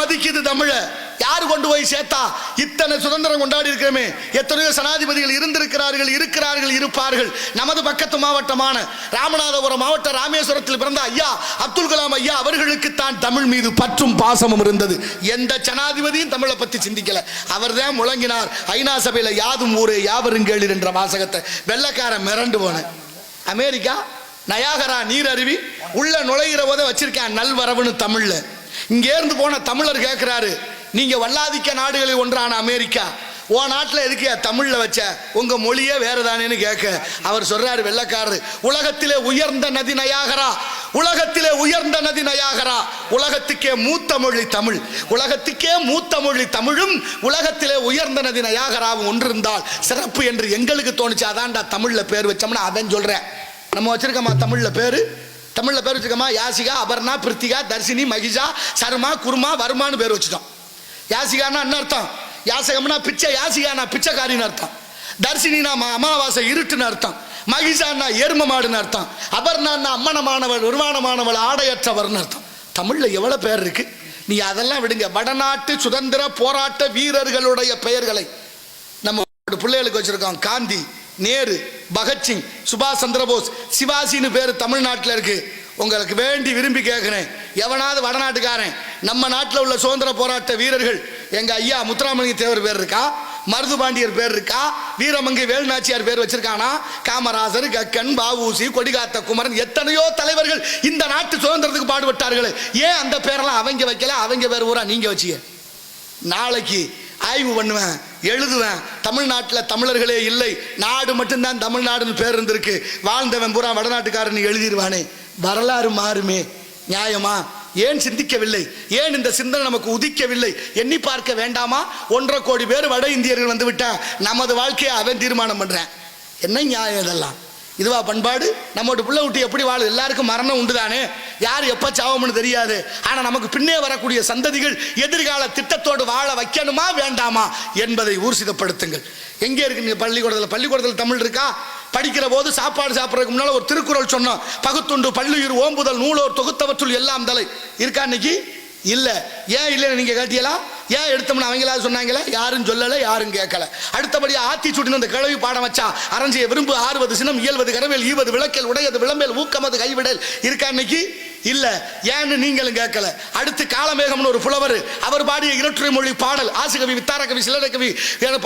மதிக்குது தமிழ. யாரு கொண்டு போய் சேர்த்தா? இத்தனை சுதந்திரம் கொண்டாடி இருக்கிறோமே, எத்தனையோ சனாதிபதிகள் இருக்கிறார்கள் இருப்பார்கள். நமது பக்கத்து மாவட்டமான ராமநாதபுரம் மாவட்ட ராமேஸ்வரத்தில் பிறந்த ஐயா அப்துல் கலாம் ஐயா அவர்களுக்கு தான் தமிழ் மீது பற்றும் பாசமும் இருந்தது. எந்த ஜனாதிபதியும் தமிழை பத்தி சிந்திக்கல. அவர் தான் முழங்கினார் ஐநா சபையில யாதும் ஊரே யாவரும் கேளீர் என்ற வாசகத்தை. வெள்ளக்காரன் மிரண்டு போன. அமெரிக்கா நயாகரா நீர் அருவி உள்ள நுழைகிற போத வச்சிருக்கேன் நல்வரவுன்னு தமிழ்ல. இங்கே இருந்து போன தமிழர் கேட்கிறாரு, நீங்க வல்லாதிக்க நாடுகளில் ஒன்றான அமெரிக்கா, ஓ நாட்டில் எதுக்கு தமிழ்ல வச்ச, உங்க மொழியே வேறுதானேன்னு கேட்க அவர் சொல்றாரு வெள்ளக்காரரு, உலகத்திலே உயர்ந்த நதி நயாகரா, உலகத்திலே உயர்ந்த நதி நயாகரா, உலகத்துக்கே மூத்த மொழி தமிழ், உலகத்துக்கே மூத்த மொழி தமிழும் உலகத்திலே உயர்ந்த நதி நயாகராவும் ஒன்றிருந்தால் சிறப்பு என்று எங்களுக்கு தோணுச்சு. அதான்டா தமிழ்ல பேர் வச்சோம்னா அதான் சொல்றேன். நம்ம வச்சிருக்கோமா தமிழ்ல பேரு வச்சிருக்கோமா? யாசிகா, அபர்ணா, பிருத்திகா, தர்ஷினி, மகிஷா, சர்மா, குர்மா, வர்மான்னு பேர் வச்சுட்டோம். யாசிகானா என்ன அர்த்தம்? யாசகம்னா பிச்சை, யாசிகானா பிச்சைக்காரின்னு அர்த்தம். தர்ஷினினா அமாவாசை இருட்டுன்னு அர்த்தம். மகிஷான்னா எரும மாடுன்னு அர்த்தம். அபர்ணான்னா அம்மனமானவள், நிர்வாணமானவள், ஆடையற்றவர்னு அர்த்தம். தமிழ்ல எவ்வளவு பேர் இருக்கு. நீ அதெல்லாம் விடுங்க. வடநாட்டு சுதந்திர போராட்ட வீரர்களுடைய பெயர்களை நம்ம பிள்ளைகளுக்கு வச்சிருக்கோம். காந்தி, நேரு, பகத்சிங், சுபாஷ் சந்திரபோஸ், சிவாஜின்னு பேர் தமிழ்நாட்டில் இருக்கு. உங்களுக்கு வேண்டி விரும்பி கேட்கிறேன், எவனாவது வடநாட்டுக்காரன் நம்ம நாட்டில் உள்ள சுதந்திர போராட்ட வீரர்கள் எங்க ஐயா முத்துராமலிங்க தேவர் பேர் இருக்கா? மருது பாண்டியர் பேர் இருக்கா? வீரமங்கை வேலுநாச்சியார் பேர் வச்சிருக்கானா? காமராஜர், கக்கன், வஉசி, கொடிகாத்த குமரன், எத்தனையோ தலைவர்கள் இந்த நாட்டு சுதந்திரத்துக்கு பாடுபட்டார்கள். ஏன் அந்த பேரெல்லாம் அவங்க வைக்கல? அவங்க பேர் ஊரா நீங்க வச்சிய. நாளைக்கு ஆய்வு பண்ணுவேன், எழுதுவேன். தமிழ்நாட்டில் தமிழர்களே இல்லை, நாடு மட்டும்தான் தமிழ்நாடுன்னு பேர் இருந்திருக்கு. வாழ்ந்தவன் பூரா வடநாட்டுக்காரன் எழுதிடுவானே. வரலாறு மாறுமே. நியாயமா? ஏன் சிந்திக்கவில்லை? ஏன் இந்த சிந்தனை நமக்கு உதிக்கவில்லை? எண்ணி பார்க்க வேண்டாமா? 1.5 கோடி பேர் வட இந்தியர்கள் வந்து விட்டா நமது வாழ்க்கையை அவன் தீர்மானம் பண்றேன். என்ன நியாயம் இதெல்லாம்? இதுவா பண்பாடு? நம்மோட பிள்ளை விட்டு எப்படி வாழு? எல்லாருக்கும் மரணம் உண்டுதானே, யார் எப்ப சாவம்னு தெரியாது. ஆனா நமக்கு பின்னே வரக்கூடிய சந்ததிகள் எதிர்கால திட்டத்தோடு வாழ வைக்கணுமா வேண்டாமா என்பதை ஊர்சிதப்படுத்துங்கள். எங்கே இருக்கு நீங்க பள்ளிக்கூடத்தில் தமிழ் இருக்கா? படிக்கிற போது சாப்பாடு சாப்பிட்றதுக்கு முன்னால ஒரு திருக்குறள் சொன்னோம், பகுத்துண்டு பள்ளியுர் ஓம்புதல் நூலோர் தொகுத்தவற்றுள் எல்லாம் தலை. இருக்கா இன்னைக்கு? இல்ல. ஏன் இல்லைன்னு நீங்க கேட்டீங்களா? ஏன் எடுத்தோம்னு அவங்களாவது சொன்னாங்களா? யாரும் சொல்லல, யாரும் கேட்கல. அடுத்தபடியா ஆத்தி சுட்டின அந்த கிழவி பாடம் வச்சா, அரஞ்சிய விரும்பு, ஆறுவது சினம், இயல்வது கரவேல், ஈவது விளக்கல், உடையது விளம்பேல், ஊக்கமது கைவிடல். இருக்கா இன்னைக்கு? இல்ல. ஏன்னு நீங்களும் கேட்கல. அடுத்து காலமேகம்னு ஒரு புலவர், அவர் பாடிய இரட்டுரை மொழி பாடல், ஆசுகவி, வித்தாரகவி, சிலரகவி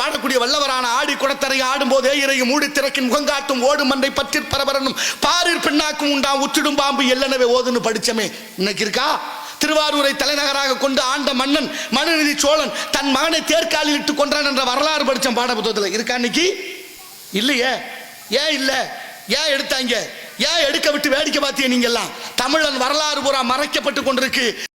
பாடக்கூடிய வல்லவரான ஆடி குடத்தரை ஆடும் போதே இறையும் மூடி திறக்கின் முகங்காட்டும் ஓடும் மண்டை பற்றி பரபரனும் பாரிற் பின்னாக்கும் உண்டாம் உற்றிடும் பாம்பு எல்லனவே ஓதுன்னு படிச்சமே. இன்னைக்கு இருக்கா? திருவாரூரை தலைநகராக கொண்டு ஆண்ட மன்னன் மனுநீதி சோழன் தன் மகனை தேர்காலில் இட்டு கொன்றான் என்ற வரலாறு படிச்ச பாட புத்தகத்தில். இருக்கா இன்னைக்கு? இல்லையே. ஏன் இல்ல? ஏன் எடுத்தாங்க? ஏன் எடுக்க விட்டு வேடிக்கை பார்த்திய? நீங்க எல்லாம் தமிழன் வரலாறு பூரா மறைக்கப்பட்டு கொண்டிருக்கு.